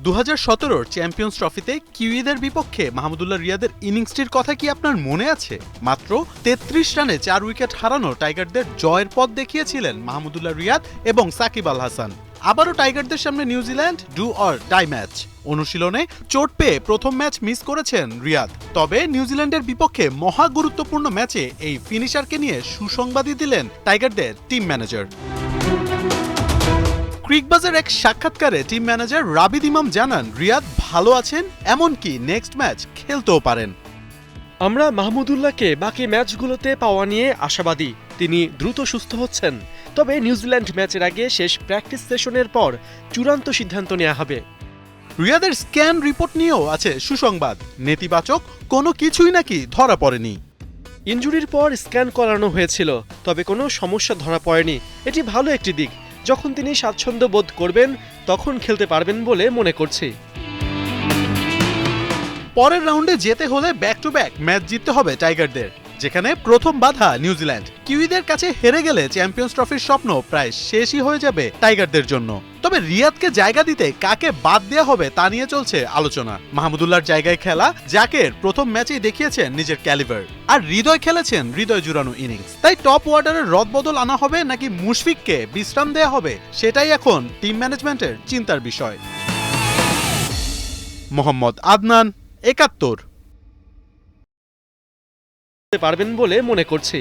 2017 champions ট্রফিতে কিউইদের বিপক্ষে মাহমুদুল্লাহ রিয়াদের ইনিংসটির কথা কি আপনার মনে আছে? মাত্র 33 রানে 4 উইকেট হারানো টাইগারদের জয়ের পথ দেখিয়েছিলেন মাহমুদুল্লাহ রিয়াদ এবং সাকিব আল হাসান। আবারও টাইগারদের সামনে New Zealand do or die match. অনুশীলনে চোট পেয়ে প্রথম ম্যাচ মিস করেছেন রিয়াদ, তবে নিউজিল্যান্ডের বিপক্ষে মহা গুরুত্বপূর্ণ ম্যাচে এই ফিনিশারকে নিয়ে সুসংবাদই দিলেন টাইগারদের টিম ম্যানেজার। ক্রিকবাজের এক সাক্ষাৎকারে টিম ম্যানেজার রাবিদ ইমাম জানান রিয়াদ ভালো আছেন, এমনকি নেক্সট ম্যাচ খেলতেও পারেন। আমরা মাহমুদুল্লাহকে বাকি ম্যাচগুলোতে পাওয়া নিয়ে আশাবাদী। তিনি দ্রুত সুস্থ হচ্ছেন, তবে নিউজিল্যান্ড ম্যাচের আগে শেষ প্র্যাকটিস সেশনের পর চূড়ান্ত সিদ্ধান্ত নেওয়া হবে। রিয়াদের স্ক্যান রিপোর্ট নিয়েও আছে সুসংবাদ, নেতিবাচক কোনো কিছুই নাকি ধরা পড়েনি। ইনজুরির পর স্ক্যান করানো হয়েছিল, তবে কোনো সমস্যা ধরা পড়েনি। এটি ভালো একটি দিক। যখন তিনি স্বাচ্ছন্দ্য বোধ করবেন তখন খেলতে পারবেন বলে মনে করছি। পরের রাউন্ডে যেতে হলে ব্যাক টু ব্যাক ম্যাচ জিততে হবে টাইগারদের, যেখানে প্রথম বাধা নিউজিল্যান্ড। কিউইদের কাছে হেরে গেলে চ্যাম্পিয়ন্স ট্রফির স্বপ্ন প্রায় শেষই হয়ে যাবে টাইগারদের জন্য। তবে রিয়াদকে জায়গা দিতে কাকে বাদ দেওয়া হবে তা নিয়ে চলছে আলোচনা। মাহমুদুল্লাহর জায়গায় খেলা জাকের প্রথম ম্যাচেই দেখিয়েছেন নিজের ক্যালিবার, আর হৃদয় খেলেছেন হৃদয় জুড়ানো ইনিংস। তাই টপ অর্ডারের রদবদল আনা হবে নাকি মুশফিককে বিশ্রাম দেওয়া হবে, সেটাই এখন টিম ম্যানেজমেন্টের চিন্তার বিষয়। মোহাম্মদ আদনান, 71। পারবেন বলে মনে করছি।